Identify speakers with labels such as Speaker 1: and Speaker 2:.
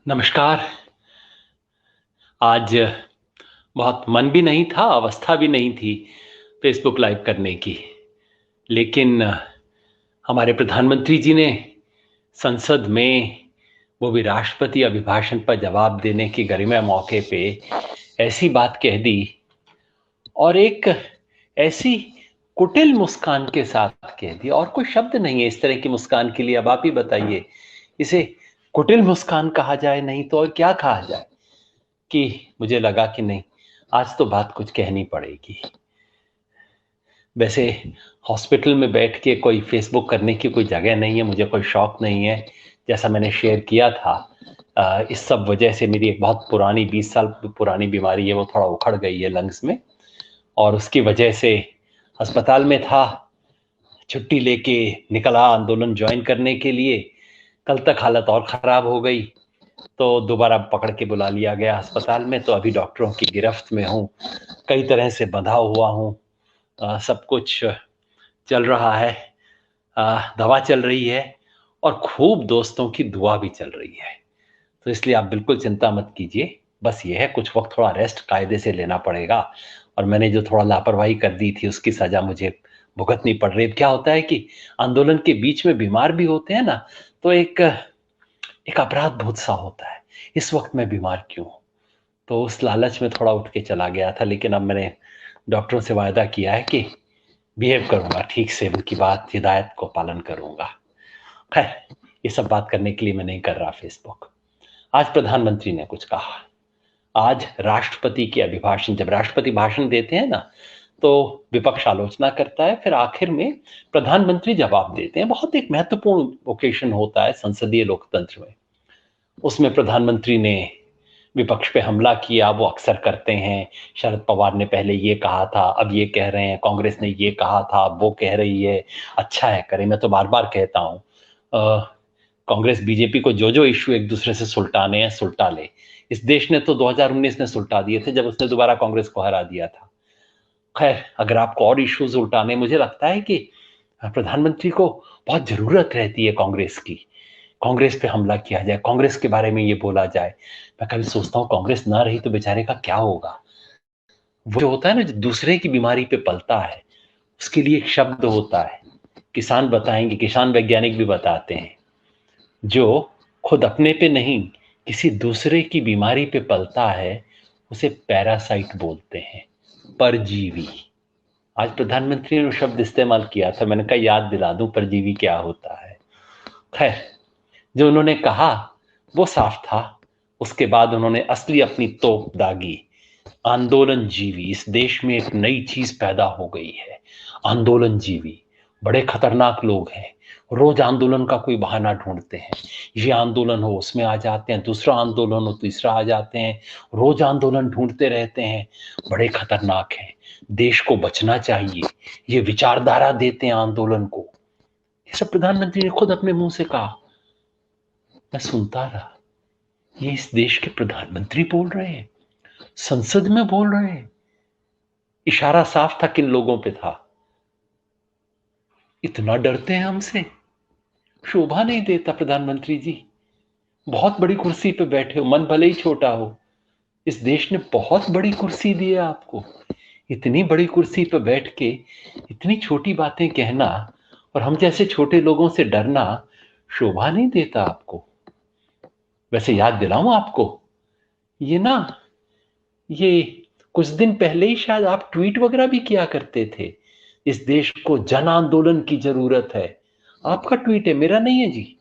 Speaker 1: नमस्कार। आज बहुत मन भी नहीं था, अवस्था भी नहीं थी फेसबुक लाइव करने की। लेकिन हमारे प्रधानमंत्री जी ने संसद में, वो भी राष्ट्रपति अभिभाषण पर जवाब देने की गरिमा मौके पे ऐसी बात कह दी और एक ऐसी कुटिल मुस्कान के साथ कह दी। और कोई शब्द नहीं है इस तरह की मुस्कान के लिए। अब आप ही बताइए, इसे कुटिल मुस्कान कहा जाए नहीं तो और क्या कहा जाए? कि मुझे लगा कि नहीं, आज तो बात कुछ कहनी पड़ेगी। वैसे हॉस्पिटल में बैठ के कोई फेसबुक करने की कोई जगह नहीं है, मुझे कोई शौक नहीं है। जैसा मैंने शेयर किया था, इस सब वजह से मेरी एक बहुत पुरानी 20 साल पुरानी बीमारी है, वो थोड़ा उखड़ गई है लंग्स में, और उसकी वजह से अस्पताल में था। छुट्टी लेके निकला आंदोलन ज्वाइन करने के लिए। कल तक हालत और ख़राब हो गई तो दोबारा पकड़ के बुला लिया गया अस्पताल में। तो अभी डॉक्टरों की गिरफ्त में हूँ, कई तरह से बंधा हुआ हूँ। सब कुछ चल रहा है, दवा चल रही है और खूब दोस्तों की दुआ भी चल रही है। तो इसलिए आप बिल्कुल चिंता मत कीजिए। बस ये है, कुछ वक्त थोड़ा रेस्ट कायदे से लेना पड़ेगा। और मैंने जो थोड़ा लापरवाही कर दी थी उसकी सजा मुझे भुगतनी पड़ रही है। क्या होता है कि आंदोलन के बीच में बीमार भी होते हैं ना, तो एक एक अपराध बोध सा होता है, इस वक्त मैं बीमार क्यों हूं? तो उस लालच में थोड़ा उठ के चला गया था। लेकिन अब मैंने डॉक्टरों से वायदा किया है कि बिहेव करूंगा ठीक से, उनकी बात हिदायत को पालन करूंगा। खैर, ये सब बात करने के लिए मैं नहीं कर रहा फेसबुक। आज प्रधानमंत्री ने कुछ कहा। आज राष्ट्रपति के अभिभाषण, जब राष्ट्रपति भाषण देते हैं ना, तो विपक्ष आलोचना करता है, फिर आखिर में प्रधानमंत्री जवाब देते हैं। बहुत एक महत्वपूर्ण ओकेशन होता है संसदीय लोकतंत्र में। उसमें प्रधानमंत्री ने विपक्ष पे हमला किया, वो अक्सर करते हैं। शरद पवार ने पहले ये कहा था, अब ये कह रहे हैं। कांग्रेस ने ये कहा था, अब वो कह रही है। अच्छा है, करें। मैं तो बार बार कहता हूँ, कांग्रेस बीजेपी को जो जो इश्यू एक दूसरे से सुलटाने हैं सुलटा ले। इस देश ने तो 2019 में सुलटा दिए थे, जब उसने दोबारा कांग्रेस को हरा दिया था। खैर, अगर आपको और इश्यूज उलटाने, मुझे लगता है कि प्रधानमंत्री को बहुत जरूरत रहती है कांग्रेस की। कांग्रेस पे हमला किया जाए, कांग्रेस के बारे में ये बोला जाए। मैं कभी सोचता हूँ, कांग्रेस ना रही तो बेचारे का क्या होगा। वो जो होता है ना, जो दूसरे की बीमारी पे पलता है, उसके लिए एक शब्द होता है, किसान बताएंगे, किसान वैज्ञानिक भी बताते हैं, जो खुद अपने पे नहीं किसी दूसरे की बीमारी पे पलता है, उसे पैरासाइट बोलते हैं, परजीवी। आज प्रधानमंत्री ने शब्द इस्तेमाल किया था, मैंने कहा याद दिला दूं परजीवी क्या होता है। खैर, जो उन्होंने कहा वो साफ था। उसके बाद उन्होंने असली अपनी तोप दागी। आंदोलन जीवी, इस देश में एक नई चीज पैदा हो गई है, आंदोलन जीवी। बड़े खतरनाक लोग हैं, रोज आंदोलन का कोई बहाना ढूंढते हैं। ये आंदोलन हो उसमें आ जाते हैं, दूसरा आंदोलन हो तीसरा आ जाते हैं, रोज आंदोलन ढूंढते रहते हैं। बड़े खतरनाक हैं, देश को बचना चाहिए। ये विचारधारा देते हैं आंदोलन को। ये सब प्रधानमंत्री ने खुद अपने मुंह से कहा। मैं सुनता रहा, ये इस देश के प्रधानमंत्री बोल रहे हैं, संसद में बोल रहे हैं। इशारा साफ था किन लोगों पे था। इतना डरते हैं हमसे, शोभा नहीं देता प्रधानमंत्री जी। बहुत बड़ी कुर्सी पे बैठे हो, मन भले ही छोटा हो, इस देश ने बहुत बड़ी कुर्सी दी है आपको। इतनी बड़ी कुर्सी पे बैठ के इतनी छोटी बातें कहना और हम जैसे छोटे लोगों से डरना शोभा नहीं देता आपको। वैसे याद दिलाऊं आपको, ये ना, ये कुछ दिन पहले ही शायद आप ट्वीट वगैरह भी किया करते थे, इस देश को जन आंदोलन की जरूरत है। आपका ट्वीट है, मेरा नहीं है जी।